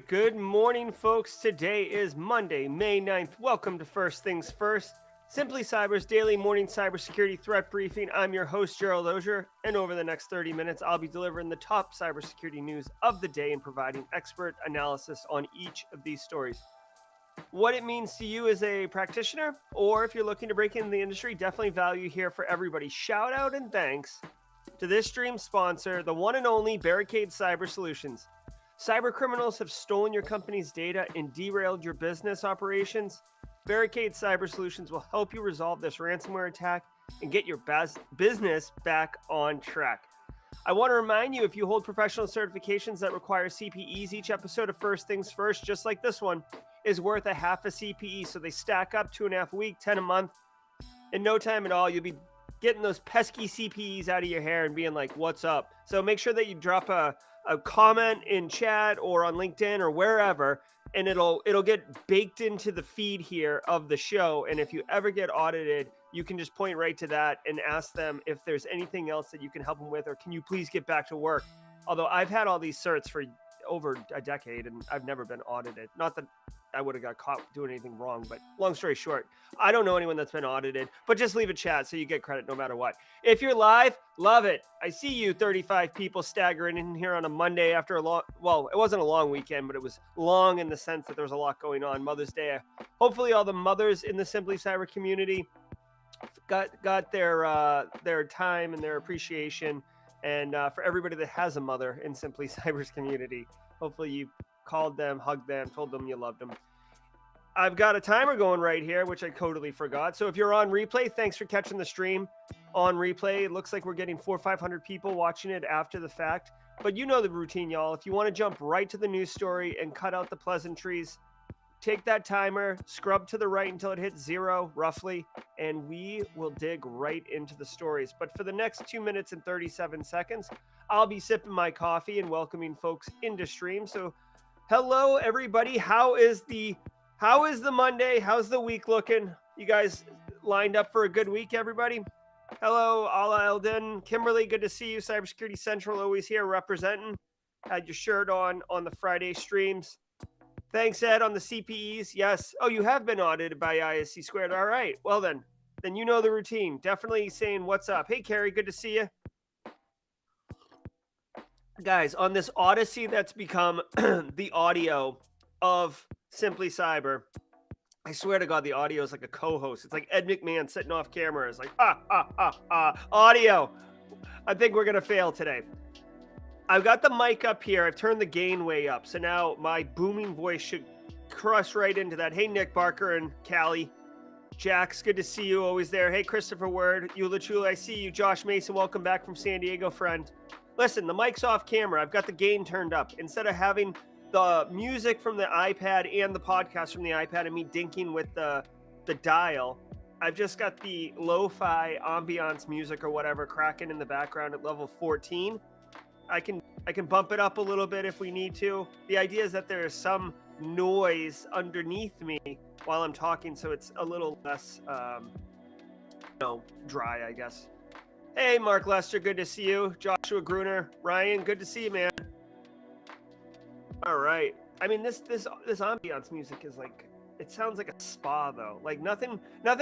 right, good morning, folks. Today is Monday, May 9th. Welcome to First Things First, Simply Cyber's daily morning cybersecurity threat briefing. I'm your host, Gerald Auger, and over the next 30 minutes, I'll be delivering the top cybersecurity news of the day and providing expert analysis on each of these stories. What it means to you as a practitioner, or if you're looking to break into the industry, definitely value here for everybody. Shout out and thanks to this stream sponsor, the one and only Barricade Cyber Solutions. Cyber criminals have stolen your company's data and derailed your business operations. Barricade Cyber Solutions will help you resolve this ransomware attack and get your business back on track. I want to remind you, if you hold professional certifications that require CPEs, each episode of First Things First, just like this one, is worth a half a CPE. So they stack up 2.5 a week, 10 a month. In no time at all, you'll be getting those pesky CPEs out of your hair and being like, what's up? So make sure that you drop a comment in chat or on LinkedIn or wherever, and it'll get baked into the feed here of the show. And if you ever get audited, you can just point right to that and ask them if there's anything else that you can help them with, or can you please get back to work? Although I've had all these certs for over a decade and I've never been audited. Not that I would have got caught doing anything wrong, but long story short, I don't know anyone that's been audited, but just leave a chat so you get credit no matter what. If you're live, love it. I see you 35 people staggering in here on a Monday after a long, well, it wasn't a long weekend, but it was long in the sense that there was a lot going on. Mother's Day. Hopefully all the mothers in the Simply Cyber community got their time and their appreciation. And for everybody that has a mother in Simply Cyber's community, hopefully you called them, hugged them, told them you loved them. I've got a timer going right here, which I totally forgot. So if you're on replay, thanks for catching the stream on replay. It looks like we're getting 400 or 500 people watching it after the fact. But you know the routine, y'all. If you want to jump right to the news story and cut out the pleasantries, take that timer, scrub to the right until it hits 0, roughly, and we will dig right into the stories. But for the next 2 minutes and 37 seconds, I'll be sipping my coffee and welcoming folks into stream. So hello, everybody. How is the Monday? How's the week looking? You guys lined up for a good week, everybody? Hello, Ala Eldon. Kimberly, good to see you. Cybersecurity Central, always here representing. Had your shirt on the Friday streams. Thanks, Ed, on the CPEs. Yes. Oh, you have been audited by ISC Squared. All right. Well, then you know the routine. Definitely saying what's up. Hey, Carrie, good to see you. Guys, on this odyssey that's become the audio of Simply Cyber, I swear to God, the audio is like a co-host. It's like Ed McMahon sitting off camera. It's like, audio. I think we're going to fail today. I've got the mic up here. I've turned the gain way up. So now my booming voice should crush right into that. Hey, Nick Barker and Callie. Jax, good to see you. Always there. Hey, Christopher Word. Eula Chula, I see you. Josh Mason, welcome back from San Diego, friend. Listen, the mic's off camera. I've got the gain turned up. Instead of having the music from the iPad and the podcast from the iPad and me dinking with the dial, I've just got the lo-fi ambiance music or whatever cracking in the background at level 14. I can bump it up a little bit if we need to. The idea is that there is some noise underneath me while I'm talking, so it's a little less, dry, I guess. Hey, Mark Lester, good to see you. Joshua Gruner, Ryan, good to see you, man. All right. I mean, this ambiance music is like, it sounds like a spa though. Like nothing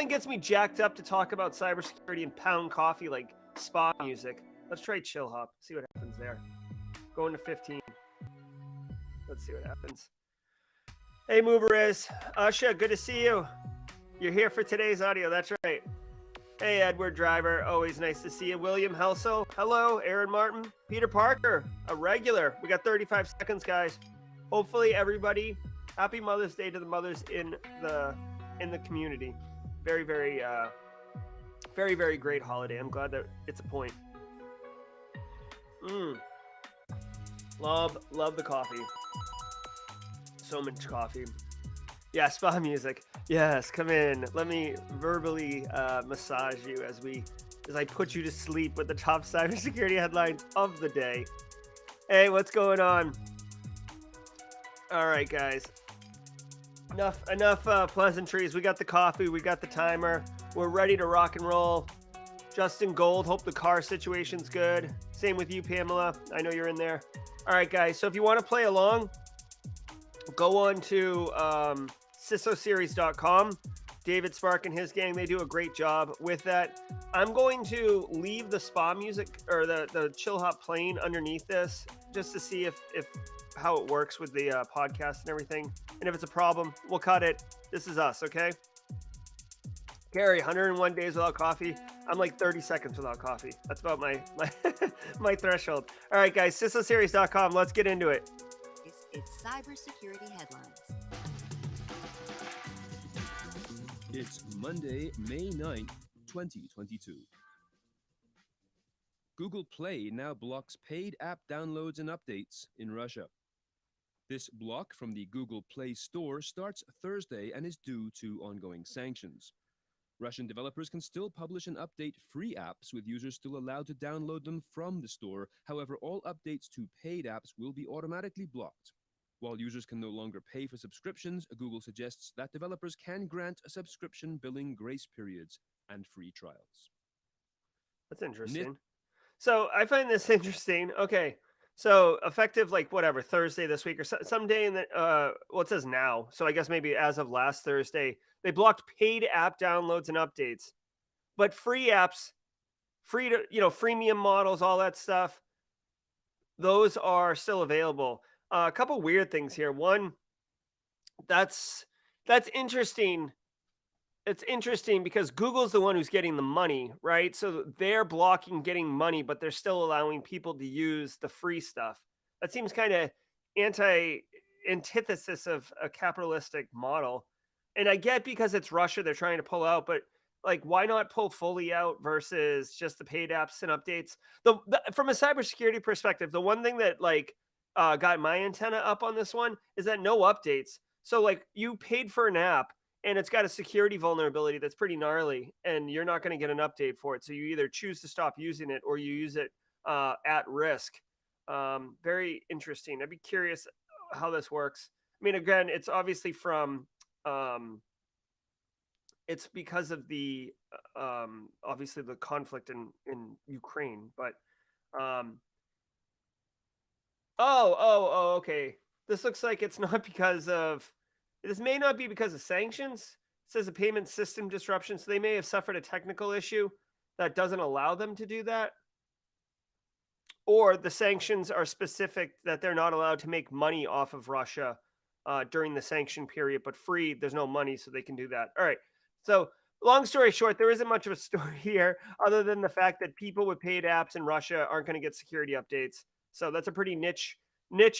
gets me jacked up to talk about cybersecurity and pound coffee like spa music. Let's try chill hop. See what happens there. Going to 15. Let's see what happens. Hey, Mubaris. Usha, good to see you. You're here for today's audio. That's right. Hey, Edward Driver. Always nice to see you. William Helsel. Hello. Aaron Martin. Peter Parker. A regular. We got 35 seconds, guys. Hopefully, everybody. Happy Mother's Day to the mothers in the community. Very, very, very, very great holiday. I'm glad that it's a point. Love the coffee. So much coffee. Yeah, spa music. Yes, come in. Let me verbally massage you as I put you to sleep with the top cybersecurity headlines of the day. Hey, what's going on? All right, guys. Enough pleasantries. We got the coffee. We got the timer. We're ready to rock and roll. Justin Gold, hope the car situation's good. Same with you, Pamela. I know you're in there. All right, guys. So if you want to play along, go on to cisoseries.com. David Spark and his gang, they do a great job with that. I'm going to leave the spa music or the chill hop playing underneath this just to see if how it works with the podcast and everything. And if it's a problem, we'll cut it. This is us, okay? Gary, 101 days without coffee. I'm like 30 seconds without coffee. That's about my my threshold. All right, guys, cisoseries.com. Let's get into it. It's cybersecurity headlines. It's Monday, May 9th, 2022. Google Play now blocks paid app downloads and updates in Russia. This block from the Google Play Store starts Thursday and is due to ongoing sanctions. Russian developers can still publish and update free apps, with users still allowed to download them from the store. However, all updates to paid apps will be automatically blocked. While users can no longer pay for subscriptions, Google suggests that developers can grant subscription billing grace periods and free trials. That's interesting. So I find this interesting. Okay, so effective Thursday this week or someday in the well, it says now. So I guess maybe as of last Thursday, they blocked paid app downloads and updates, but free apps, free to freemium models, all that stuff, those are still available. A couple weird things here. One, that's interesting. It's interesting because Google's the one who's getting the money, right? So they're blocking getting money, but they're still allowing people to use the free stuff. That seems kind of antithesis of a capitalistic model. And I get because it's Russia, they're trying to pull out, but like, why not pull fully out versus just the paid apps and updates? From a cybersecurity perspective, the one thing that got my antenna up on this one is that no updates. So like, you paid for an app and it's got a security vulnerability that's pretty gnarly, and you're not going to get an update for it. So you either choose to stop using it or you use it at risk. Very interesting. I'd be curious how this works. I mean, again, it's obviously from it's because of the obviously the conflict in Ukraine, but okay. This looks like it's not because of this may not be because of sanctions. It says a payment system disruption, so they may have suffered a technical issue that doesn't allow them to do that. Or the sanctions are specific that they're not allowed to make money off of Russia during the sanction period, but free, there's no money, so they can do that. All right. So long story short, there isn't much of a story here other than the fact that people with paid apps in Russia aren't going to get security updates. So that's a pretty niche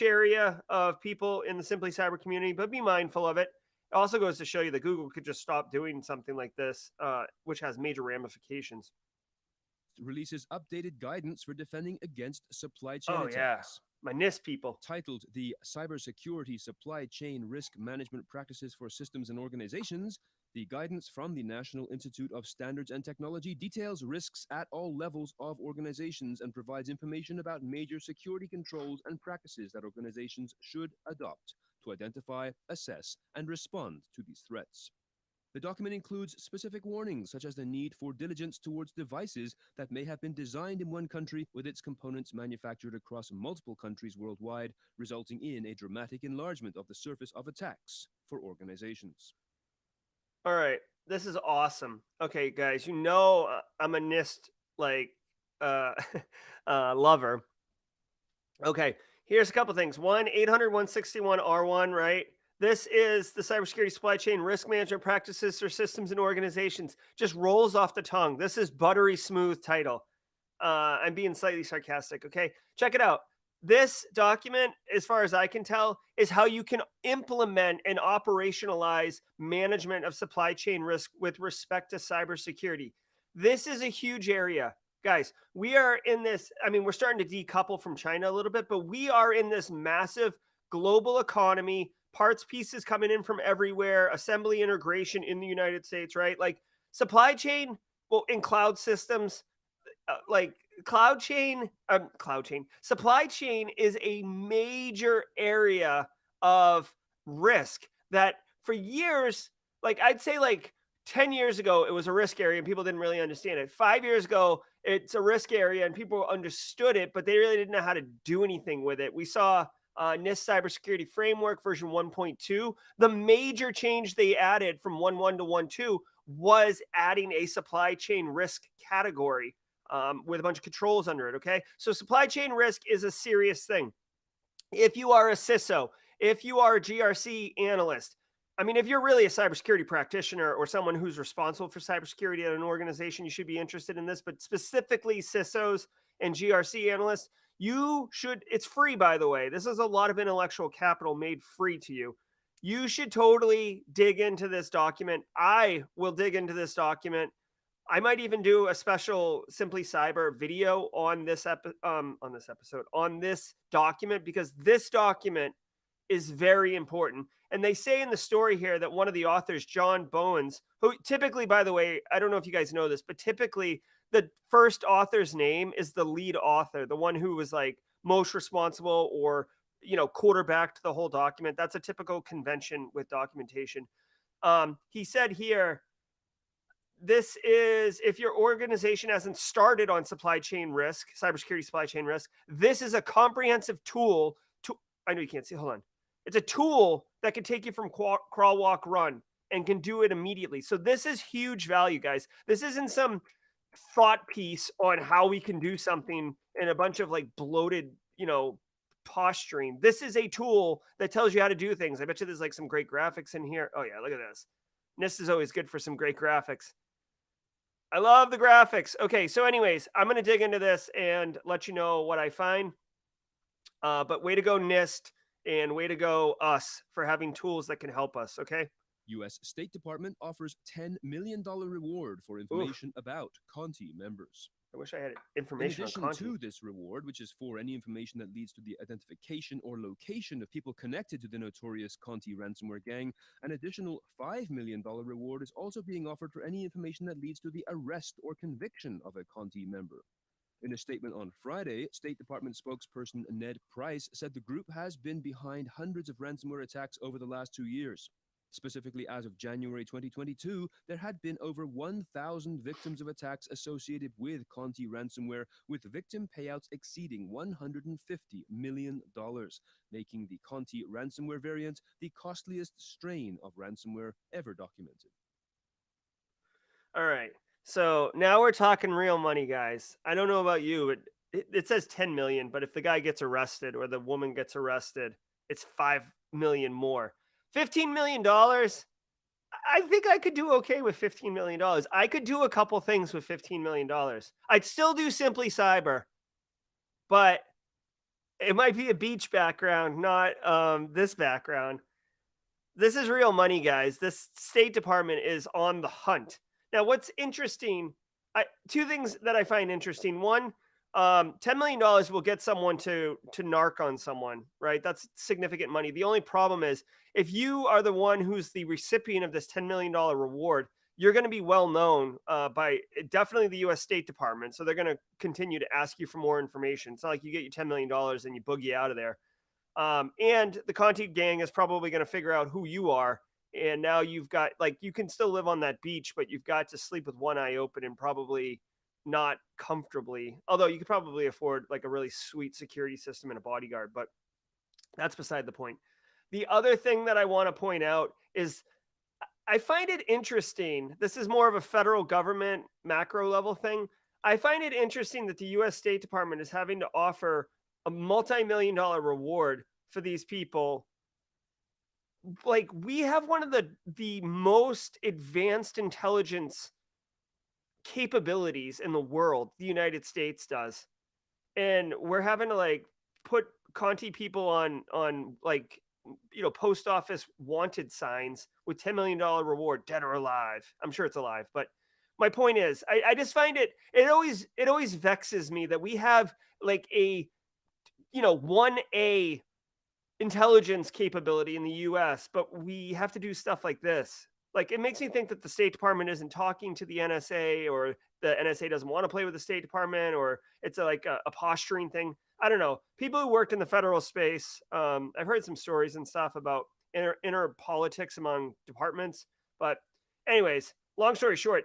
area of people in the Simply Cyber community, but be mindful of it. It also goes to show you that Google could just stop doing something like this, which has major ramifications. Releases updated guidance for defending against supply chain attacks. Yeah, my NIST people. Titled the Cybersecurity Supply Chain Risk Management Practices for Systems and Organizations, the guidance from the National Institute of Standards and Technology details risks at all levels of organizations and provides information about major security controls and practices that organizations should adopt to identify, assess, and respond to these threats. The document includes specific warnings, such as the need for diligence towards devices that may have been designed in one country with its components manufactured across multiple countries worldwide, resulting in a dramatic enlargement of the surface of attacks for organizations. All right, this is awesome. Okay, guys, I'm a NIST lover. Okay, here's a couple things. 1-800-161-R1, right? This is the cybersecurity supply chain risk management practices for systems and organizations. Just rolls off the tongue. This is buttery smooth title. I'm being slightly sarcastic. Okay, check it out. This document, as far as I can tell, is how you can implement and operationalize management of supply chain risk with respect to cybersecurity. This is a huge area. Guys, we are in this, we're starting to decouple from China a little bit, but we are in this massive global economy, parts pieces coming in from everywhere, assembly integration in the United States, right? Like supply chain, well, in cloud systems, supply chain is a major area of risk that for years, I'd say 10 years ago, it was a risk area and people didn't really understand it. 5 years ago, it's a risk area and people understood it, but they really didn't know how to do anything with it. We saw NIST Cybersecurity Framework version 1.2. The major change they added from 1.1 to 1.2 was adding a supply chain risk category with a bunch of controls under it. Okay. So supply chain risk is a serious thing. If you are a CISO, if you are a GRC analyst, I mean, if you're really a cybersecurity practitioner or someone who's responsible for cybersecurity at an organization, you should be interested in this. But specifically, CISOs and GRC analysts, you should, it's free, by the way. This is a lot of intellectual capital made free to you. You should totally dig into this document. I will dig into this document. I might even do a special Simply Cyber video on this episode, on this document, because this document is very important. And they say in the story here that one of the authors, John Bowens, who typically, by the way, I don't know if you guys know this, but typically the first author's name is the lead author, the one who was like most responsible or, quarterbacked the whole document. That's a typical convention with documentation. He said here, this is if your organization hasn't started on supply chain risk, cybersecurity supply chain risk, this is a comprehensive tool to, I know you can't see, hold on. It's a tool that can take you from crawl, walk, run and can do it immediately. So this is huge value, guys. This isn't some thought piece on how we can do something in a bunch of like bloated, posturing. This is a tool that tells you how to do things. I bet you there's like some great graphics in here. Oh yeah, look at this. NIST is always good for some great graphics. I love the graphics. Okay, so anyways, I'm going to dig into this and let you know what I find. But way to go, NIST, and way to go, us, for having tools that can help us, okay? U.S. State Department offers $10 million reward for information about Conti members. I wish I had In information on addition Conti. to this reward, which is for any information that leads to the identification or location of people connected to the notorious Conti ransomware gang, an additional $5 million reward is also being offered for any information that leads to the arrest or conviction of a Conti member. In a statement on Friday, State Department spokesperson Ned Price said the group has been behind hundreds of ransomware attacks over the last 2 years. Specifically, as of January 2022, there had been over 1,000 victims of attacks associated with Conti ransomware, with victim payouts exceeding $150 million, making the Conti ransomware variant the costliest strain of ransomware ever documented. All right. So now we're talking real money, guys. I don't know about you, but it says 10 million, but if the guy gets arrested or the woman gets arrested, it's 5 million more. $15 million. I think I could do okay with $15 million. I could do a couple things with $15 million. I'd still do Simply Cyber, but it might be a beach background, not this background. This is real money, guys. This State Department is on the hunt. Now, what's interesting, two things that I find interesting. One, $10 million will get someone to narc on someone, right? That's significant money. The only problem is if you are the one who's the recipient of this $10 million reward, you're going to be well known by definitely the U.S. State Department. So they're going to continue to ask you for more information. It's not like you get your $10 million and you boogie out of there. And the Conti gang is probably going to figure out who you are. And now you've got, like, you can still live on that beach, but you've got to sleep with one eye open and probably not comfortably. Although you could probably afford like a really sweet security system and a bodyguard, but that's beside the point. The other thing that I want to point out is I find it interesting. This is more of a federal government macro level thing. I find it interesting that the US State Department is having to offer a multi-million dollar reward for these people. Like, we have one of the most advanced intelligence capabilities in the world, the United States does. And we're having to like put Conti people on like, post office wanted signs with $10 million reward, dead or alive. I'm sure it's alive, but my point is, I just find it always vexes me that we have like a 1A intelligence capability in the US, but we have to do stuff like this. Like, it makes me think that the State Department isn't talking to the NSA, or the NSA doesn't want to play with the State Department, or it's a posturing thing. I don't know. People who worked in the federal space, I've heard some stories and stuff about inner politics among departments. But anyways, long story short,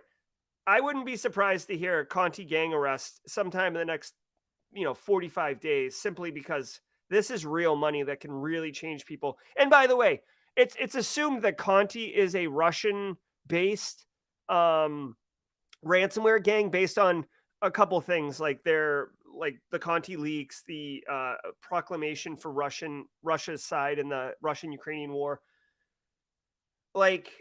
I wouldn't be surprised to hear a Conti gang arrest sometime in the next 45 days, simply because This is real money that can really change people. And by the way, it's assumed that Conti is a Russian based um, ransomware gang based on a couple things like their like the Conti leaks, the proclamation for Russia's side in the Russian-Ukrainian war. Like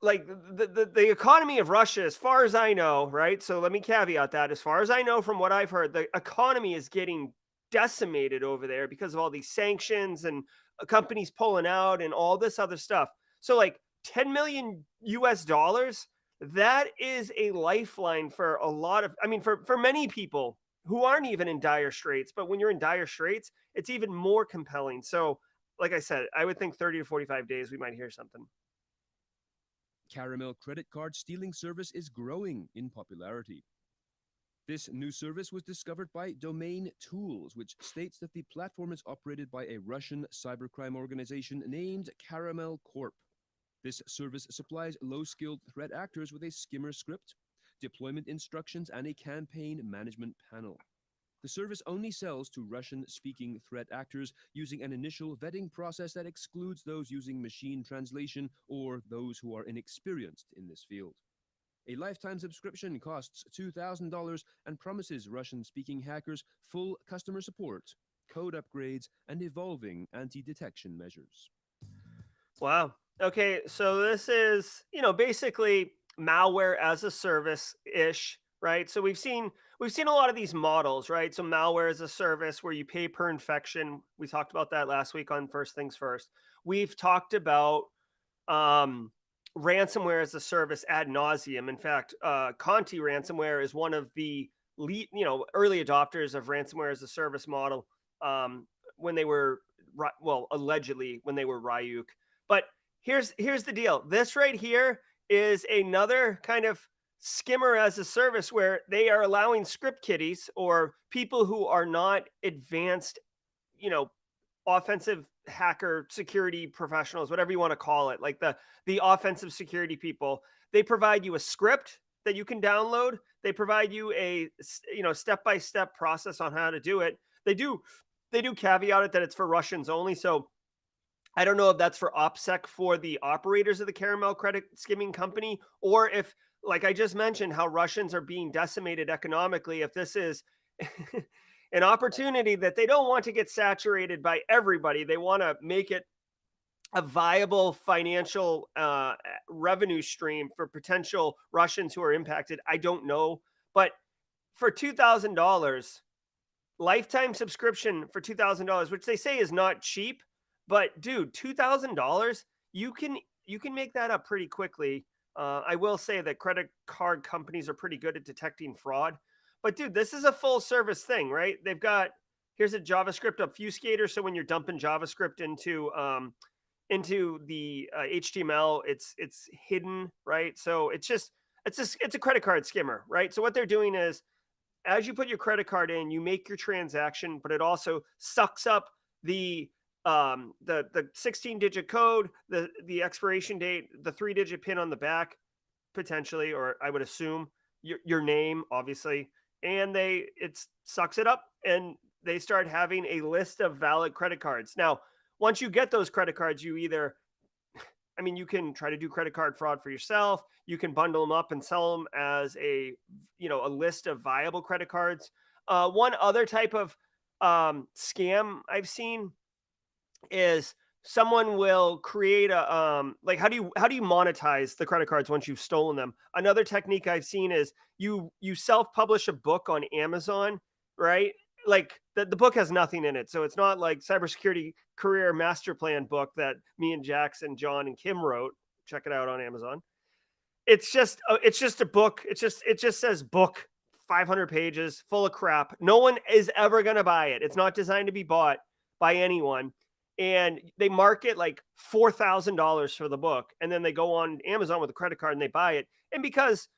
the economy of Russia, as far as I know, right? So let me caveat that. As far as I know, from what I've heard, the economy is getting decimated over there because of all these sanctions and companies pulling out and all this other stuff. So like 10 million US dollars, that is a lifeline for a lot of, I mean, for many people who aren't even in dire straits. But when you're in dire straits, it's even more compelling. So, like I said, I would think 30 to 45 days we might hear something. Caramel credit card stealing service is growing in popularity. This new service was discovered by Domain Tools, which states that the platform is operated by a Russian cybercrime organization named Caramel Corp. This service supplies low-skilled threat actors with a skimmer script, deployment instructions, and a campaign management panel. The service only sells to Russian-speaking threat actors using an initial vetting process that excludes those using machine translation or those who are inexperienced in this field. A lifetime subscription costs $2,000 and promises Russian-speaking hackers full customer support, code upgrades, and evolving anti-detection measures. Wow. Okay, so this is, basically malware as a service ish, right? So we've seen a lot of these models, right? So malware as a service where you pay per infection. We talked about that last week on First Things First. We've talked about um ransomware as a service ad nauseum. In fact, Conti ransomware is one of the lead, early adopters of ransomware as a service model when they were well, allegedly when they were Ryuk. But here's the deal. This right here is another kind of skimmer as a service where they are allowing script kiddies or people who are not advanced, you know, offensive hacker security professionals, whatever you want to call it, like the offensive security people. They provide you a script that you can download. They provide you a step by step process on how to do it. They do caveat it that it's for Russians only. So I don't know if that's for OPSEC for the operators of the Caramel credit skimming company, or if, like I just mentioned, how Russians are being decimated economically, if this is an opportunity that they don't want to get saturated by everybody. They want to make it a viable financial revenue stream for potential Russians who are impacted. I don't know. But for $2,000, lifetime subscription for $2,000, which they say is not cheap, but dude, $2,000, you can make that up pretty quickly. I will say that credit card companies are pretty good at detecting fraud, but dude, this is a full service thing, right? They've got, here's a JavaScript obfuscator, so when you're dumping JavaScript into the HTML, it's hidden, right? So it's a credit card skimmer, right? So what they're doing is, as you put your credit card in, you make your transaction, but it also sucks up the 16-digit code, the expiration date, the 3-digit pin on the back, potentially, or I would assume your name, obviously, and it sucks it up, and they start having a list of valid credit cards. Now, once you get those credit cards, you either, I mean, you can try to do credit card fraud for yourself. You can bundle them up and sell them as a list of viable credit cards. One other type of scam I've seen is someone will create a like, how do you monetize the credit cards once you've stolen them? Another technique I've seen is you self-publish a book on Amazon, right? Like the book has nothing in it. So it's not like cybersecurity career master plan book that me and Jackson, John, and Kim wrote. Check it out on Amazon. It's just a book. It just says book, 500 pages, full of crap. No one is ever going to buy it. It's not designed to be bought by anyone. And they market like $4,000 for the book, and then they go on Amazon with a credit card and they buy it. And because,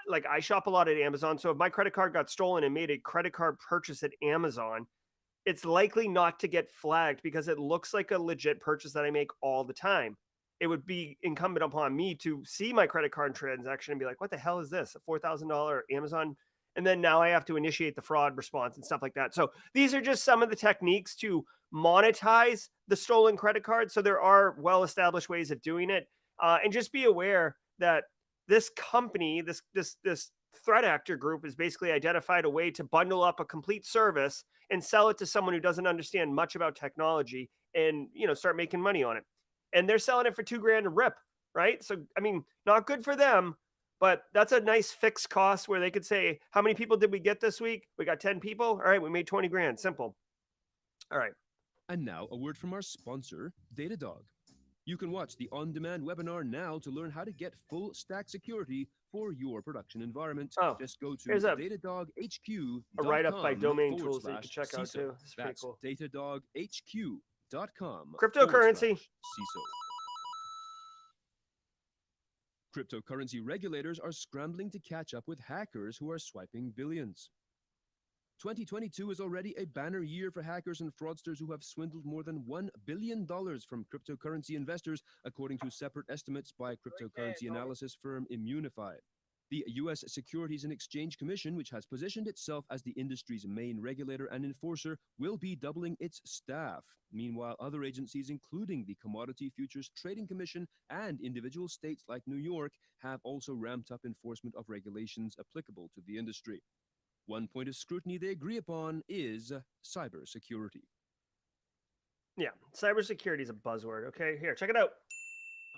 like, I shop a lot at Amazon, so if my credit card got stolen and made a credit card purchase at Amazon, it's likely not to get flagged because it looks like a legit purchase that I make all the time. It would be incumbent upon me to see my credit card transaction and be like, what the hell is this? A $4,000 Amazon And then now I have to initiate the fraud response and stuff like that. So these are just some of the techniques to monetize the stolen credit card. So there are well-established ways of doing it. And just be aware that this company, this threat actor group, has basically identified a way to bundle up a complete service and sell it to someone who doesn't understand much about technology, and start making money on it. And they're selling it for $2,000 a rip, right? So I mean, not good for them, but that's a nice fixed cost where they could say, how many people did we get this week? We got 10 people. All right, we made 20 grand. Simple. All right. And now a word from our sponsor, Datadog. You can watch the on-demand webinar now to learn how to get full stack security for your production environment. Oh, Just go to here's a write-up by Domain Tools that you can check out too. It's pretty That's cool. datadoghq.com. Cryptocurrency. CISO. Cryptocurrency regulators are scrambling to catch up with hackers who are swiping billions. 2022 is already a banner year for hackers and fraudsters who have swindled more than $1 billion from cryptocurrency investors, according to separate estimates by cryptocurrency analysis firm Immunify. The U.S. Securities and Exchange Commission, which has positioned itself as the industry's main regulator and enforcer, will be doubling its staff. Meanwhile, other agencies, including the Commodity Futures Trading Commission and individual states like New York, have also ramped up enforcement of regulations applicable to the industry. One point of scrutiny they agree upon is cybersecurity. Yeah, cybersecurity is a buzzword. Okay, here, check it out.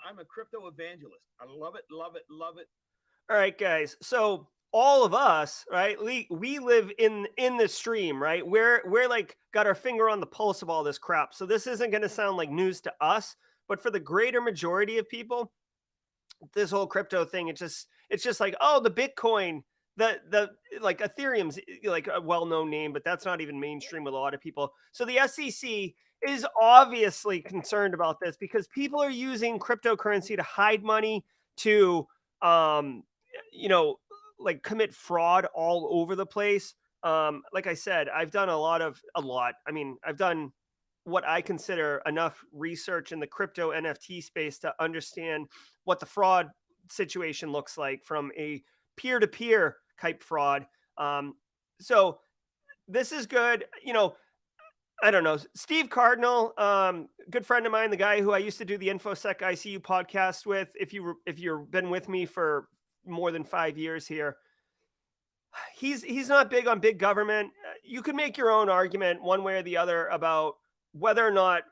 I'm a crypto evangelist. I love it, love it, love it. All right, guys. So all of us, right? We live in the stream, right? We're like got our finger on the pulse of all this crap. So this isn't going to sound like news to us, but for the greater majority of people, this whole crypto thing, it's just like, oh, the Bitcoin, the like Ethereum's like a well-known name, but that's not even mainstream with a lot of people. So the SEC is obviously concerned about this because people are using cryptocurrency to hide money, to um like commit fraud all over the place. Like I said, I've done a lot. I mean, I've done what I consider enough research in the crypto NFT space to understand what the fraud situation looks like from a peer-to-peer type fraud. So this is good. I don't know. Steve Cardinal, good friend of mine, the guy who I used to do the InfoSec ICU podcast with. If you've been with me for more than 5 years here, he's not big on big government. You can make your own argument one way or the other about whether or not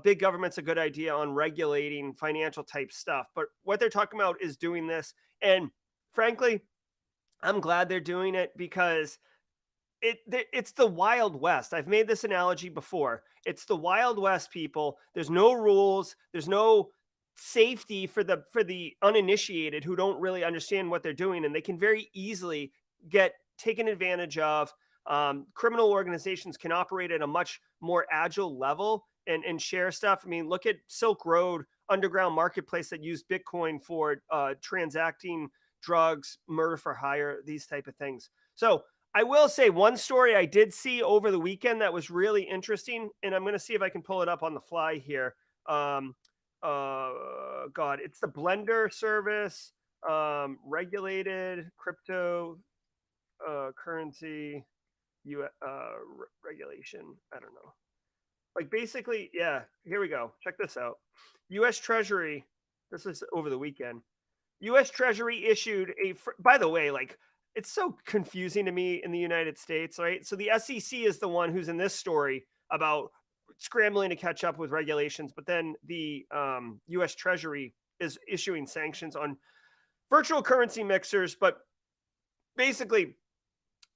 big government's a good idea on regulating financial type stuff. But what they're talking about is doing this, and frankly, I'm glad they're doing it because it's the Wild West. I've made this analogy before. It's the Wild West, people. There's no rules. There's no safety for the uninitiated who don't really understand what they're doing, and they can very easily get taken advantage of. Criminal organizations can operate at a much more agile level and share stuff. I mean, look at Silk Road underground marketplace that used Bitcoin for transacting drugs, murder for hire, these type of things. So I will say one story I did see over the weekend that was really interesting, and I'm going to see if I can pull it up on the fly here. God, it's the Blender service, regulated crypto currency regulation. I don't know. Like basically, yeah, here we go. Check this out. U.S. Treasury, this is over the weekend. U.S. Treasury issued by the way, like, it's so confusing to me in the United States, right? So the SEC is the one who's in this story about scrambling to catch up with regulations, but then the U.S. Treasury is issuing sanctions on virtual currency mixers. But basically,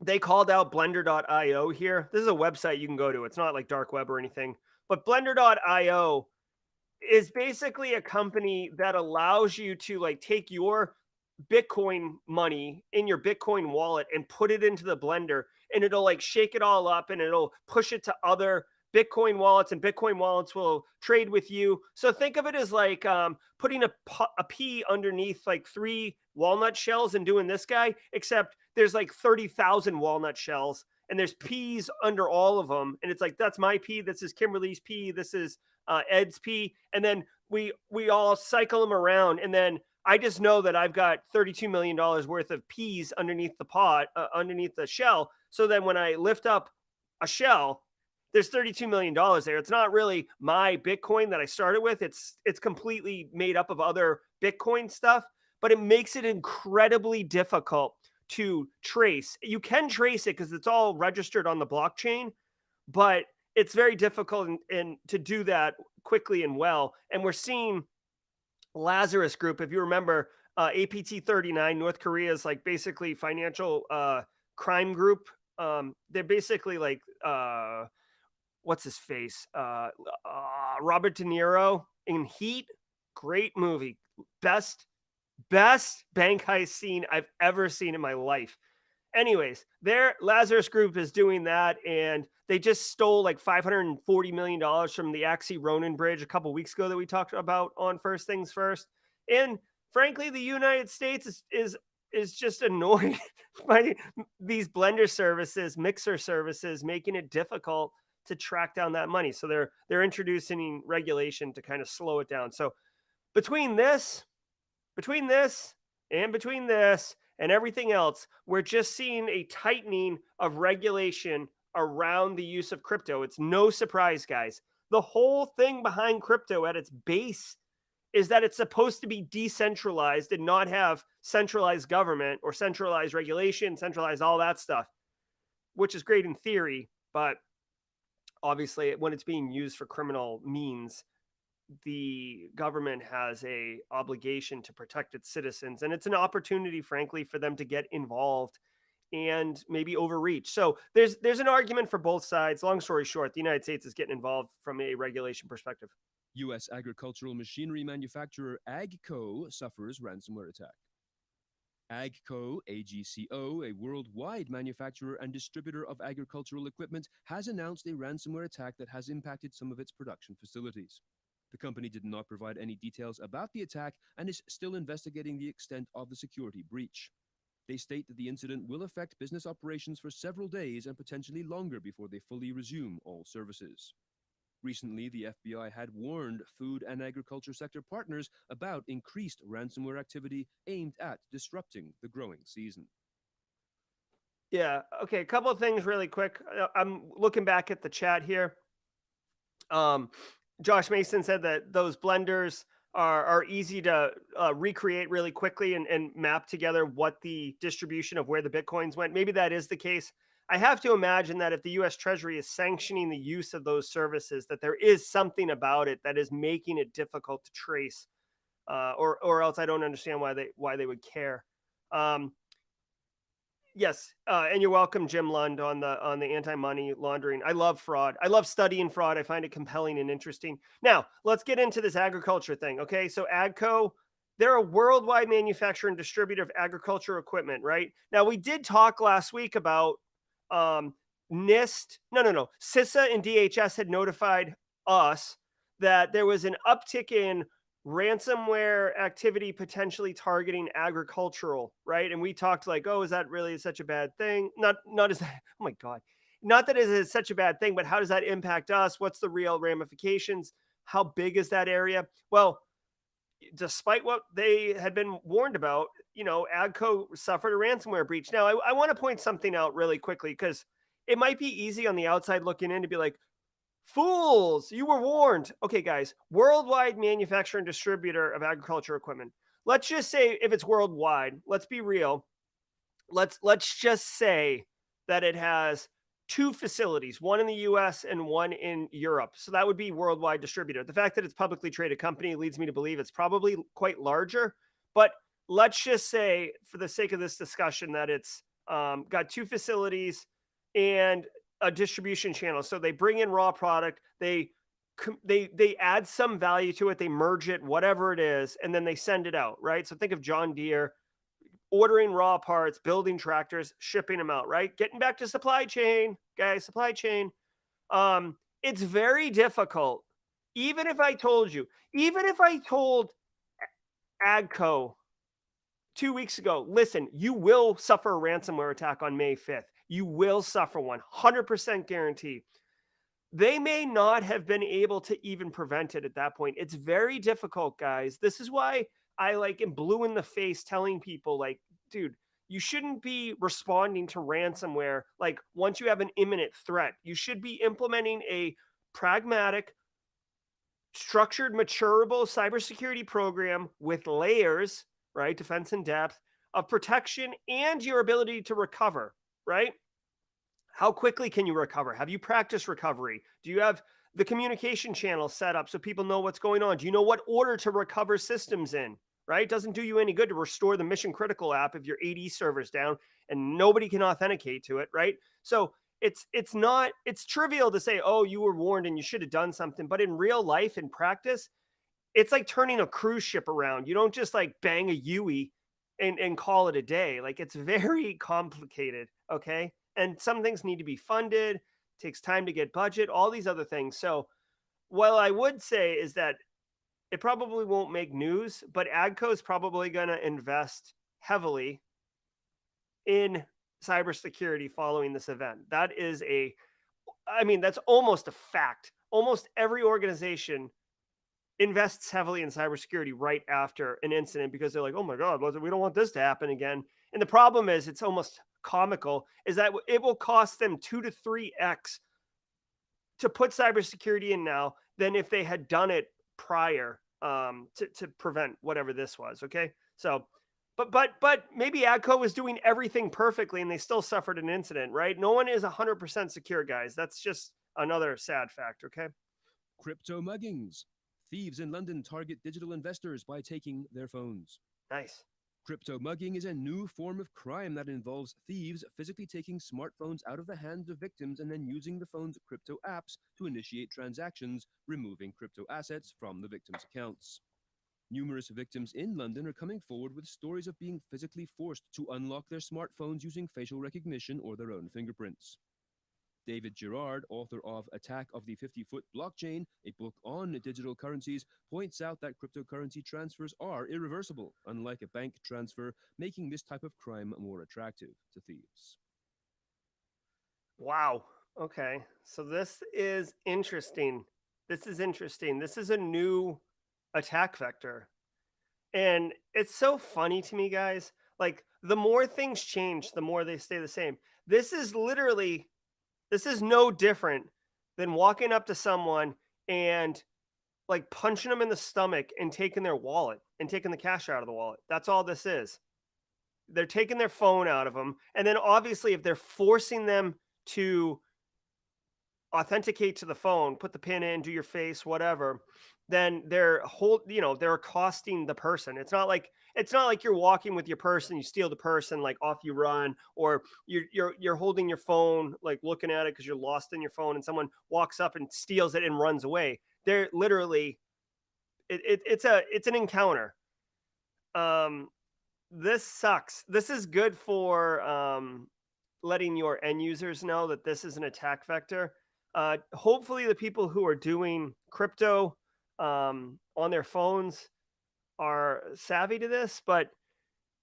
they called out Blender.io here. This is a website you can go to. It's not like dark web or anything, but Blender.io is basically a company that allows you to like take your Bitcoin money in your Bitcoin wallet and put it into the Blender, and it'll like shake it all up and it'll push it to other Bitcoin wallets, and Bitcoin wallets will trade with you. So think of it as like putting a pea underneath like 3 walnut shells and doing this guy, except there's like 30,000 walnut shells and there's peas under all of them. And it's like, that's my pea. This is Kimberly's pea. This is Ed's pea. And then we all cycle them around. And then I just know that I've got $32 million worth of peas underneath the pot, underneath the shell. So then when I lift up a shell, there's $32 million there. It's not really my Bitcoin that I started with. It's completely made up of other Bitcoin stuff, but it makes it incredibly difficult to trace. You can trace it because it's all registered on the blockchain, but it's very difficult and to do that quickly and well. And we're seeing Lazarus Group, if you remember, APT 39, North Korea's like basically financial crime group. They're basically like what's his face? Robert De Niro in Heat. Great movie. Best bank heist scene I've ever seen in my life. Anyways, their Lazarus Group is doing that, and they just stole like $540 million from the Axie Ronin Bridge a couple weeks ago that we talked about on First Things First. And frankly, the United States is just annoyed by these blender services, mixer services, making it difficult to track down that money. So they're introducing regulation to kind of slow it down. So between this and everything else, we're just seeing a tightening of regulation around the use of crypto. It's no surprise, guys. The whole thing behind crypto at its base is that it's supposed to be decentralized and not have centralized government or centralized regulation, centralized all that stuff, which is great in theory, but obviously when it's being used for criminal means, the government has a obligation to protect its citizens, and it's an opportunity frankly for them to get involved and maybe overreach. So there's an argument for both sides. Long story short, the United States is getting involved from a regulation perspective. U.S. agricultural machinery manufacturer Agco suffers ransomware attack. Agco, AGCO, a worldwide manufacturer and distributor of agricultural equipment, has announced a ransomware attack that has impacted some of its production facilities. The company did not provide any details about the attack and is still investigating the extent of the security breach. They state that the incident will affect business operations for several days and potentially longer before they fully resume all services. Recently, the FBI had warned food and agriculture sector partners about increased ransomware activity aimed at disrupting the growing season. Yeah. Okay. A couple of things really quick. I'm looking back at the chat here. Josh Mason said that those blenders are easy to recreate really quickly and map together what the distribution of where the Bitcoins went. Maybe that is the case. I have to imagine that if the U.S. Treasury is sanctioning the use of those services, that there is something about it that is making it difficult to trace, or else I don't understand why they would care. Yes, and you're welcome, Jim Lund, on the anti-money laundering. I love fraud. I love studying fraud. I find it compelling and interesting. Now, let's get into this agriculture thing. Okay, so Agco, they're a worldwide manufacturer and distributor of agriculture equipment, right? Now, we did talk last week about NIST. No. CISA and DHS had notified us that there was an uptick in ransomware activity potentially targeting agricultural, right? And we talked like, oh, is that really such a bad thing? Not as that, oh my God. Not that it is such a bad thing, but how does that impact us? What's the real ramifications? How big is that area? Well, despite what they had been warned about, Agco suffered a ransomware breach. Now, I want to point something out really quickly because it might be easy on the outside looking in to be like, fools, you were warned. Okay, guys, worldwide manufacturer and distributor of agriculture equipment. Let's just say if it's worldwide, let's be real. Let's just say that it has two facilities, one in the US and one in Europe. So that would be worldwide distributor. The fact that it's publicly traded company leads me to believe it's probably quite larger, but let's just say for the sake of this discussion that it's got two facilities and a distribution channel. So they bring in raw product, they add some value to it, they merge it, whatever it is, and then they send it out, right? So think of John Deere ordering raw parts, building tractors, shipping them out, right? Getting back to supply chain, guys, supply chain. It's very difficult. Even if I told Agco 2 weeks ago, listen, you will suffer a ransomware attack on May 5th. You will suffer one, 100% guarantee. They may not have been able to even prevent it at that point. It's very difficult, guys. This is why I like am blue in the face telling people like, dude, you shouldn't be responding to ransomware like once you have an imminent threat. You should be implementing a pragmatic, structured, maturable cybersecurity program with layers, right? Defense in depth of protection and your ability to recover, right? How quickly can you recover? Have you practiced recovery? Do you have the communication channel set up so people know what's going on? Do you know what order to recover systems in? Right? It doesn't do you any good to restore the mission critical app if your AD server's down and nobody can authenticate to it, right? So it's trivial to say, oh, you were warned and you should have done something. But in real life, in practice, it's like turning a cruise ship around. You don't just like bang a UE and call it a day. Like it's very complicated. Okay. And some things need to be funded, takes time to get budget, all these other things. So, what I would say is that it probably won't make news, but Agco is probably going to invest heavily in cybersecurity following this event. I mean, that's almost a fact. Almost every organization invests heavily in cybersecurity right after an incident because they're like, oh my God, we don't want this to happen again. And the problem is, it's almost comical, is that it will cost them 2 to 3x to put cybersecurity in now than if they had done it prior to prevent whatever this was. Okay. So, but maybe Agco was doing everything perfectly and they still suffered an incident, right? No one is 100% secure, guys. That's just another sad fact. Okay. Crypto muggings. Thieves in London target digital investors by taking their phones. Nice. Crypto mugging is a new form of crime that involves thieves physically taking smartphones out of the hands of victims and then using the phone's crypto apps to initiate transactions, removing crypto assets from the victims' accounts. Numerous victims in London are coming forward with stories of being physically forced to unlock their smartphones using facial recognition or their own fingerprints. David Gerald, author of Attack of the 50-Foot Blockchain, a book on digital currencies, points out that cryptocurrency transfers are irreversible, unlike a bank transfer, making this type of crime more attractive to thieves. Wow. Okay. So this is interesting. This is a new attack vector. And it's so funny to me, guys. Like the more things change, the more they stay the same. This is no different than walking up to someone and like punching them in the stomach and taking their wallet and taking the cash out of the wallet. That's all this is. They're taking their phone out of them. And then obviously, if they're forcing them to authenticate to the phone, put the pin in, do your face, whatever, then they're accosting the person. It's not like you're walking with your purse and you steal the purse and like off you run, or you're holding your phone like looking at it because you're lost in your phone and someone walks up and steals it and runs away. They're literally it's an encounter. This sucks. This is good for letting your end users know that this is an attack vector. Hopefully, the people who are doing crypto on their phones are savvy to this. But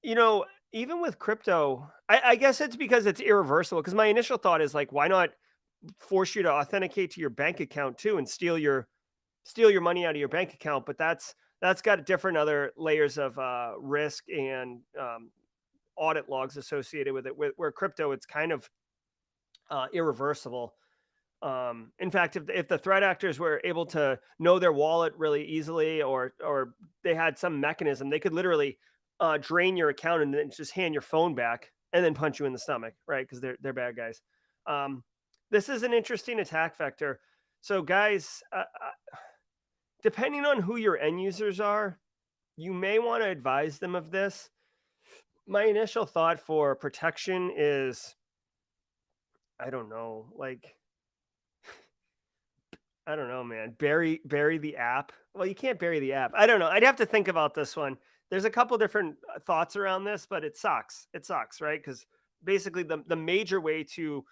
even with crypto, I guess it's because it's irreversible. Because my initial thought is like, why not force you to authenticate to your bank account too and steal your money out of your bank account? But that's got different other layers of risk and audit logs associated with it. Where crypto, it's kind of irreversible. In fact, if the threat actors were able to know their wallet really easily, or they had some mechanism, they could literally drain your account and then just hand your phone back and then punch you in the stomach, right? Because they're bad guys. This is an interesting attack vector. So, guys, depending on who your end users are, you may want to advise them of this. My initial thought for protection is, I don't know, like, I don't know, man. Bury the app. Well, you can't bury the app. I don't know. I'd have to think about this one. There's a couple different thoughts around this, but it sucks. It sucks, right? Because basically, the major way to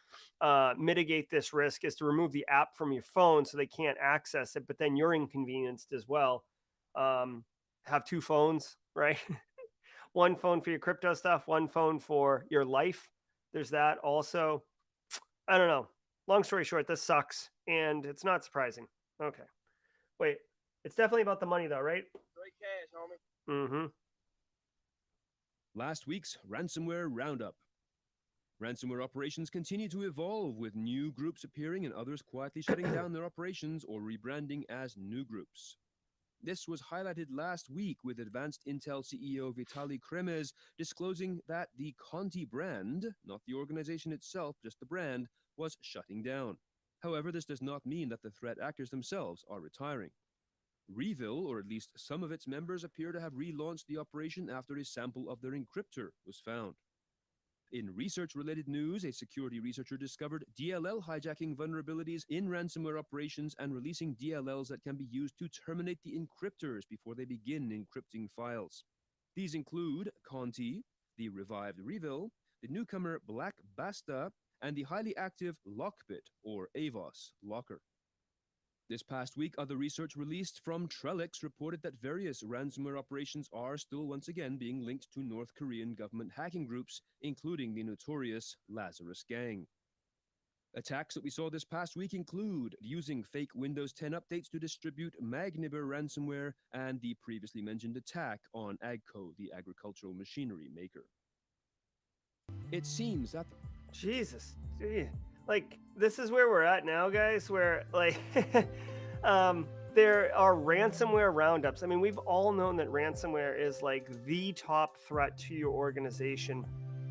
mitigate this risk is to remove the app from your phone so they can't access it. But then you're inconvenienced as well. Have two phones, right? One phone for your crypto stuff, one phone for your life. There's that also. I don't know. Long story short, this sucks, and it's not surprising. Okay. Wait, it's definitely about the money, though, right? Straight cash, homie. Mm-hmm. Last week's ransomware roundup. Ransomware operations continue to evolve, with new groups appearing and others quietly shutting down their operations or rebranding as new groups. This was highlighted last week with Advanced Intel CEO Vitaly Kremez disclosing that the Conti brand, not the organization itself, just the brand, was shutting down. However, this does not mean that the threat actors themselves are retiring. Revil, or at least some of its members, appear to have relaunched the operation after a sample of their encryptor was found. In research-related news, a security researcher discovered DLL hijacking vulnerabilities in ransomware operations and releasing DLLs that can be used to terminate the encryptors before they begin encrypting files. These include Conti, the revived Revil, the newcomer Black Basta, and the highly active Lockbit, or AVOS, locker. This past week, other research released from Trellix reported that various ransomware operations are still once again being linked to North Korean government hacking groups, including the notorious Lazarus Gang. Attacks that we saw this past week include using fake Windows 10 updates to distribute Magniber ransomware and the previously mentioned attack on Agco, the agricultural machinery maker. It seems that... Jesus. Gee. Like, this is where we're at now, guys, where, like, there are ransomware roundups. I mean, we've all known that ransomware is, like, the top threat to your organization,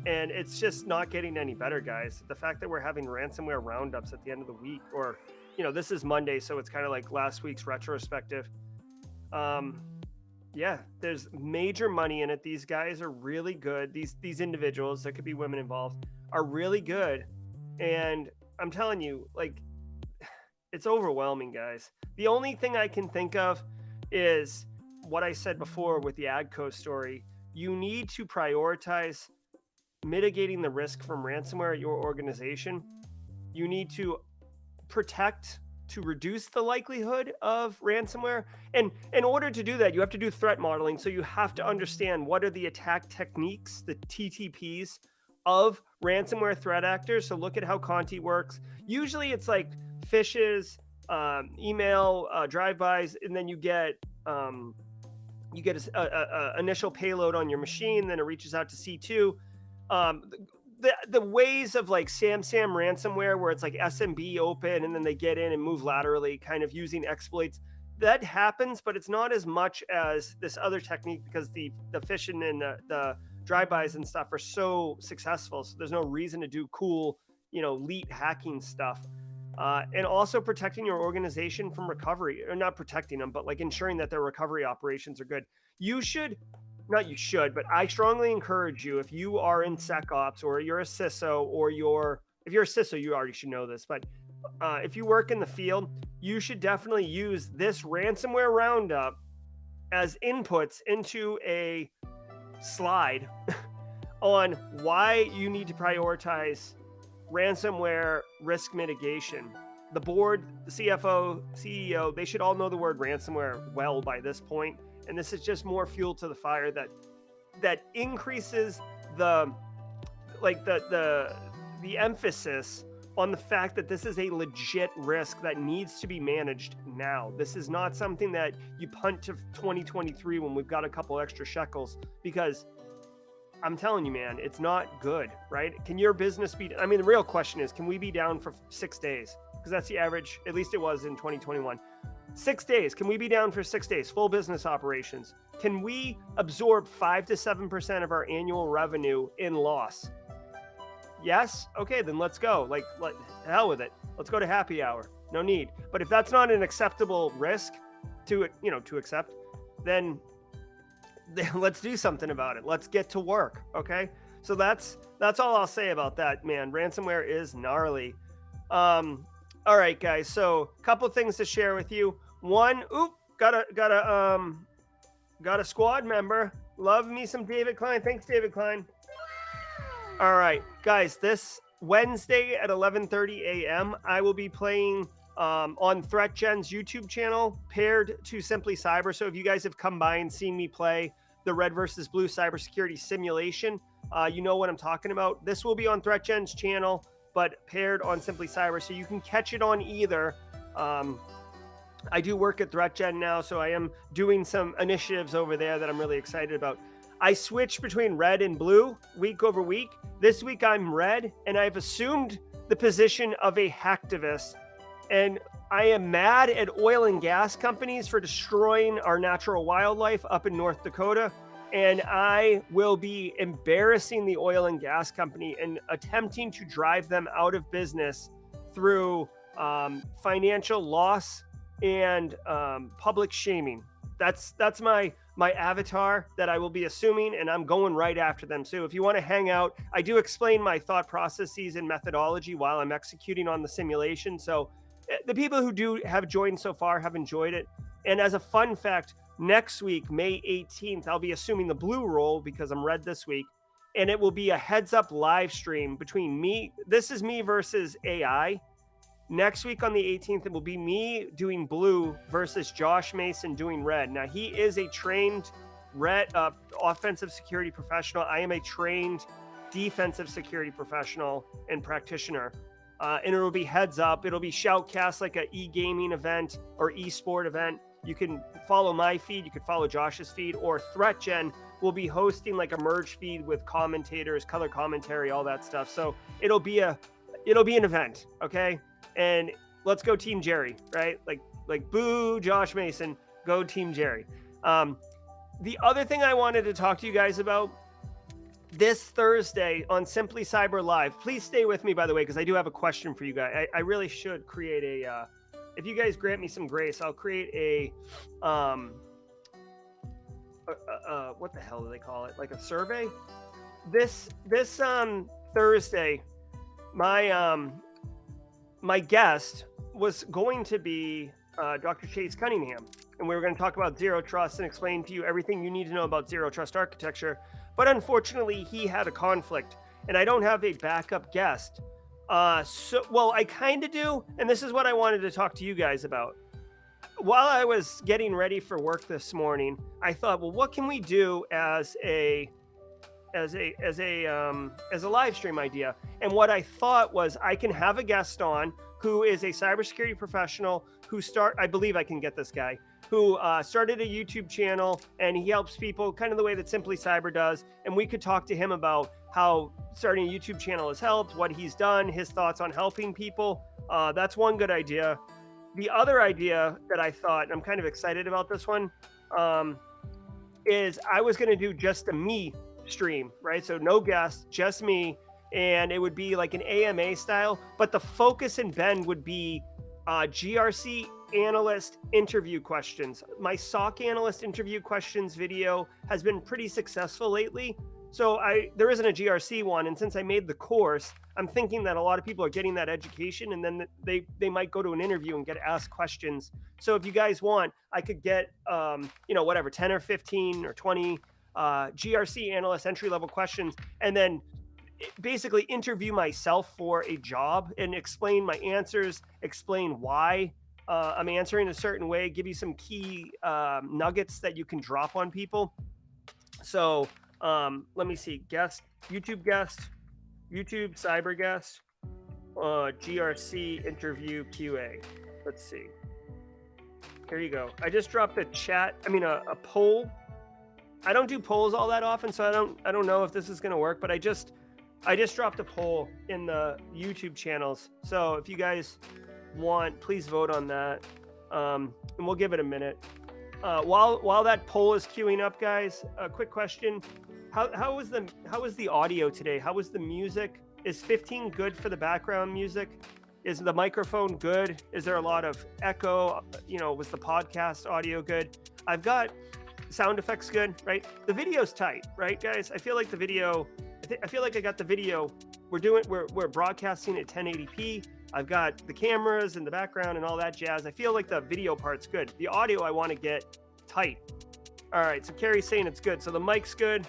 and it's just not getting any better, guys. The fact that we're having ransomware roundups at the end of the week, or, you know, this is Monday, so it's kind of like last week's retrospective. Yeah, there's major money in it. These guys are really good. These individuals, that could be women involved, are really good. And I'm telling you, like, it's overwhelming, guys. The only thing I can think of is what I said before with the Agco story. You need to prioritize mitigating the risk from ransomware at your organization. You need to protect to reduce the likelihood of ransomware. And in order to do that, you have to do threat modeling. So you have to understand what are the attack techniques, the TTPs, of ransomware threat actors. So look at how Conti works. Usually it's like phishes, email, drive-bys, and then you get a initial payload on your machine, then it reaches out to C2. The ways of like SamSam ransomware, where it's like SMB open and then they get in and move laterally, kind of using exploits, that happens, but it's not as much as this other technique, because the phishing and the drive-bys and stuff are so successful. So there's no reason to do cool, elite hacking stuff. And also protecting your organization from recovery, or not protecting them, but like ensuring that their recovery operations are good. But I strongly encourage you, if you are in SecOps, or you're a CISO, or if you're a CISO, you already should know this, but if you work in the field, you should definitely use this ransomware roundup as inputs into a slide on why you need to prioritize ransomware risk mitigation. The board, the CFO, CEO, they should all know the word ransomware well by this point. And this is just more fuel to the fire that increases the emphasis on the fact that this is a legit risk that needs to be managed now. This is not something that you punt to 2023 when we've got a couple extra shekels, because I'm telling you, man, it's not good, right? Can your business be, the real question is, can we be down for 6 days? Because that's the average, at least it was in 2021. 6 days. Can we be down for 6 days? Full business operations. Can we absorb 5 to 7% of our annual revenue in loss? Yes? Okay, then let's go. Hell with it. Let's go to happy hour. No need. But if that's not an acceptable risk to accept, then let's do something about it. Let's get to work. Okay? So that's all I'll say about that, man. Ransomware is gnarly. All right, guys. So a couple things to share with you. One, got a squad member. Love me some David Klein. Thanks, David Klein. All right, guys, this Wednesday at 11:30 a.m., I will be playing on Threatgen's YouTube channel, paired to Simply Cyber. So if you guys have come by and seen me play the Red versus Blue cybersecurity simulation, you know what I'm talking about. This will be on Threatgen's channel, but paired on Simply Cyber. So you can catch it on either I do work at Threatgen now, so I am doing some initiatives over there that I'm really excited about. I switch between red and blue week over week. This week I'm red, and I've assumed the position of a hacktivist. And I am mad at oil and gas companies for destroying our natural wildlife up in North Dakota. And I will be embarrassing the oil and gas company and attempting to drive them out of business through financial loss and public shaming. That's my avatar that I will be assuming, and I'm going right after them. So if you want to hang out, I do explain my thought processes and methodology while I'm executing on the simulation. So the people who have joined so far have enjoyed it. And as a fun fact, next week, May 18th, I'll be assuming the blue role because I'm red this week. And it will be a heads up live stream between me. This is me versus AI. Next week on the 18th, it will be me doing blue versus Josh Mason doing red. Now, he is a trained red offensive security professional. I am a trained defensive security professional and practitioner. And it will be heads up. It'll be shoutcast like an e-gaming event or e-sport event. You can follow my feed. You can follow Josh's feed, or Threatgen will be hosting like a merge feed with commentators, color commentary, all that stuff. So it'll be an event. Okay. And let's go Team Jerry, right? Like boo, Josh Mason, go Team Jerry. The other thing I wanted to talk to you guys about this Thursday on Simply Cyber Live, please stay with me, by the way, because I do have a question for you guys. I really should create if you guys grant me some grace, I'll create a what the hell do they call it? Like a survey. This Thursday, my guest was going to be Dr. Chase Cunningham, and we were going to talk about zero trust and explain to you everything you need to know about zero trust architecture. But unfortunately, he had a conflict, and I don't have a backup guest. Well, I kind of do, and this is what I wanted to talk to you guys about. While I was getting ready for work this morning, I thought, well, what can we do as a live stream idea? And what I thought was I can have a guest on who is a cybersecurity professional I believe I can get this guy, who started a YouTube channel, and he helps people kind of the way that Simply Cyber does. And we could talk to him about how starting a YouTube channel has helped, what he's done, his thoughts on helping people. That's one good idea. The other idea that I thought, and I'm kind of excited about this one, is I was going to do just a me stream, right? So no guests, just me. And it would be like an AMA style, but the focus and bend would be GRC analyst interview questions. My SOC analyst interview questions video has been pretty successful lately. So there isn't a GRC one. And since I made the course, I'm thinking that a lot of people are getting that education, and then they might go to an interview and get asked questions. So if you guys want, I could get, 10 or 15 or 20 GRC analyst entry-level questions, and then basically interview myself for a job and explain my answers, explain why I'm answering a certain way, give you some key nuggets that you can drop on people. So let me see, YouTube cyber guest, GRC interview QA. Let's see. Here you go. I just dropped a poll. I don't do polls all that often, so I don't know if this is going to work, but I just dropped a poll in the YouTube channels. So if you guys want, please vote on that. And we'll give it a minute. While that poll is queuing up, guys, a quick question. How was the audio today? How was the music? Is 15 good for the background music? Is the microphone good? Is there a lot of echo? Was the podcast audio good? I've got sound effects good, right? The video's tight, right, guys? I feel like I got the video. We're broadcasting at 1080p. I've got the cameras in the background and all that jazz. I feel like the video part's good. The audio I want to get tight. All right, so Carrie's saying it's good. So the mic's good.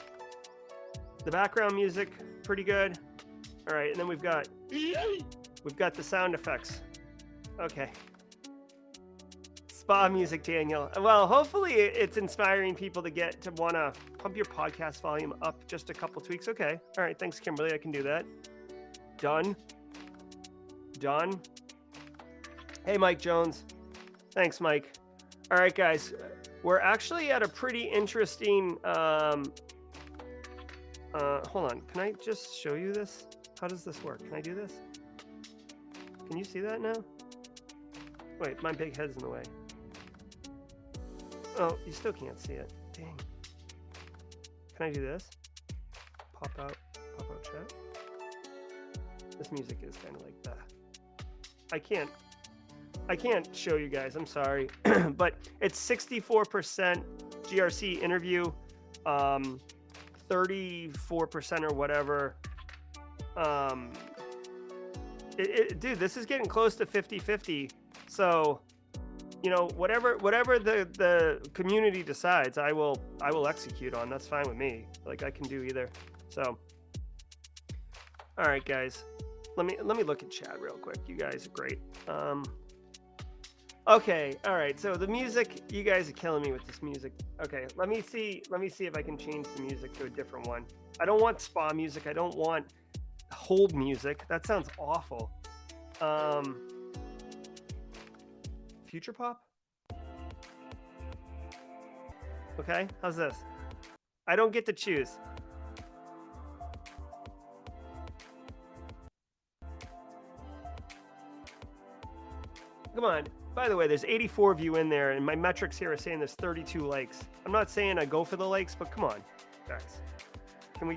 The background music, pretty good. All right, and then we've got the sound effects. Okay. Spa music, Daniel. Well, hopefully it's inspiring people to want to pump your podcast volume up just a couple tweaks. Okay. All right. Thanks, Kimberly. I can do that. Done. Hey, Mike Jones. Thanks, Mike. All right, guys. We're actually at a pretty interesting... hold on. Can I just show you this? How does this work? Can I do this? Can you see that now? Wait, my big head's in the way. Oh, you still can't see it. Dang. Can I do this? Pop out chat. This music is kind of like that. I can't show you guys. I'm sorry, but it's 64% GRC interview, 34% or whatever. Dude, this is getting close to 50-50. So, you know, whatever the community decides, I will execute on. That's fine with me. Like, I can do either. So, all right, guys, let me look at chat real quick. You guys are great. Okay, all right. So the music, you guys are killing me with this music. Okay, let me see if I can change the music to a different one. I don't want spa music. I don't want hold music. That sounds awful. Future pop? Okay, how's this? I don't get to choose. Come on. By the way, there's 84 of you in there, and my metrics here are saying there's 32 likes. I'm not saying I go for the likes, but come on, guys. Can we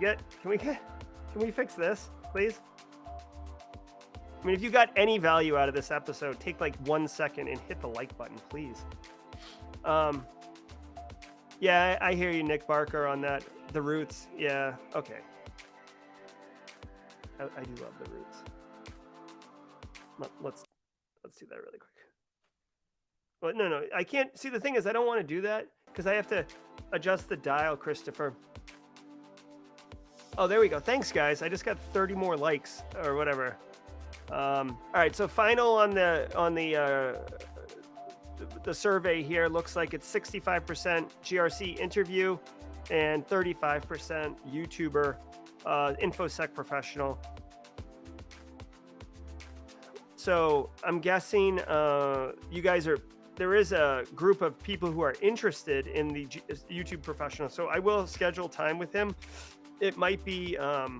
fix this, please? I mean, if you got any value out of this episode, take like 1 second and hit the like button, please. Yeah, I hear you, Nick Barker, on that. The Roots, yeah, okay. I do love the Roots. Let's do that really quick. Well, no, I can't. See, the thing is, I don't want to do that because I have to adjust the dial, Christopher. Oh, there we go. Thanks, guys. I just got 30 more likes or whatever. All right, so final on the survey here looks like it's 65% GRC interview and 35% YouTuber, InfoSec professional. So I'm guessing you guys are. There is a group of people who are interested in the YouTube professional. So I will schedule time with him. It might be a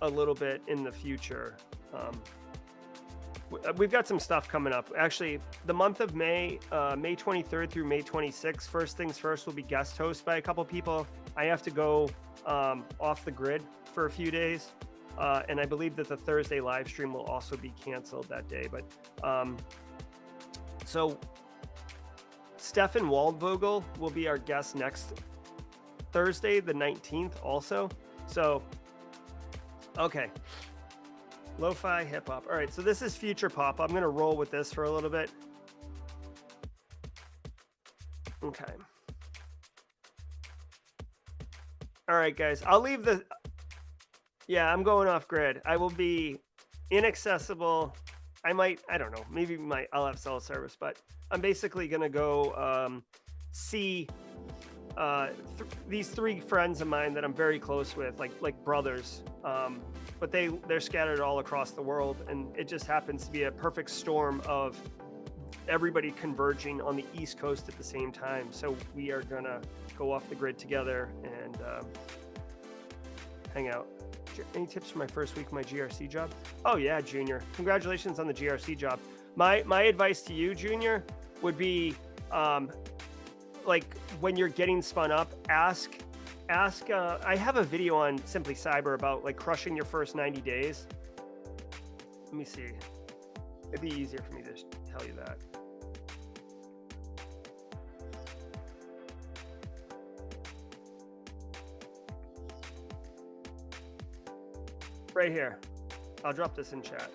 little bit in the future. We've got some stuff coming up. Actually, the month of May, May 23rd through May 26th, First Things First will be guest host by a couple people. I have to go off the grid for a few days. And I believe that the Thursday live stream will also be canceled that day. But so Stefan Waldvogel will be our guest next Thursday, the 19th also. So, okay. Lo-fi hip hop. All right. So this is future pop. I'm going to roll with this for a little bit. Okay. All right, guys. I'll leave the... Yeah, I'm going off grid. I will be inaccessible. I don't know, maybe I'll have cell service, but I'm basically going to go see these three friends of mine that I'm very close with, like brothers. But they're scattered all across the world, and it just happens to be a perfect storm of everybody converging on the East Coast at the same time. So we are going to go off the grid together and hang out. Any tips for my first week of my GRC job? Oh yeah, Junior. Congratulations on the GRC job. My advice to you, Junior, would be like when you're getting spun up, ask I have a video on Simply Cyber about like crushing your first 90 days. Let me see. It'd be easier for me to tell you that. Right here. I'll drop this in chat.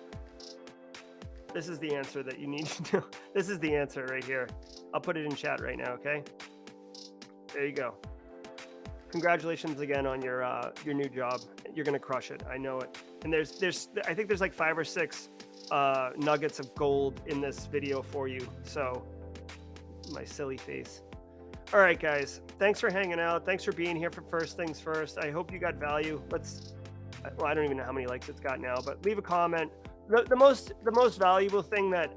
This is the answer that you need to know. This is the answer right here. I'll put it in chat right now, okay? There you go. Congratulations again on your new job. You're gonna crush it. I know it. And I think there's like 5 or 6 nuggets of gold in this video for you. So my silly face. All right, guys. Thanks for hanging out. Thanks for being here for First Things First. I hope you got value. Well, I don't even know how many likes it's got now, but leave a comment. the most valuable thing that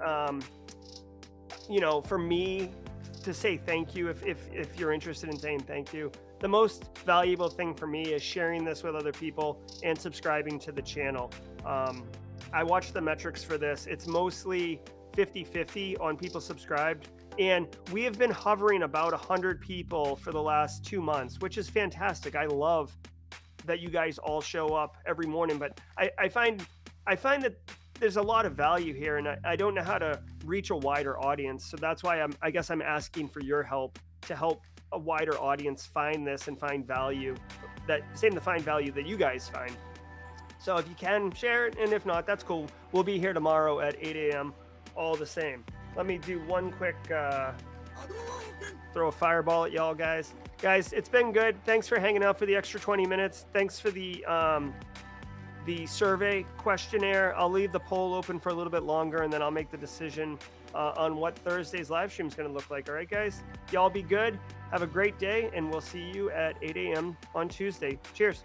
for me to say thank you, if you're interested in saying thank you, the most valuable thing for me is sharing this with other people and subscribing to the channel. I watch the metrics for this. It's mostly 50-50 on people subscribed, and we have been hovering about 100 people for the last 2 months, which is fantastic. I love that you guys all show up every morning, but I find that there's a lot of value here, and I don't know how to reach a wider audience. So that's why I guess I'm asking for your help to help a wider audience find this and find value, to find value that you guys find. So if you can, share it, and if not, that's cool. We'll be here tomorrow at 8 a.m. all the same. Let me do one quick throw a fireball at y'all guys. Guys, it's been good. Thanks for hanging out for the extra 20 minutes. Thanks for the survey questionnaire. I'll leave the poll open for a little bit longer, and then I'll make the decision on what Thursday's live stream is going to look like. All right, guys? Y'all be good. Have a great day, and we'll see you at 8 a.m. on Tuesday. Cheers.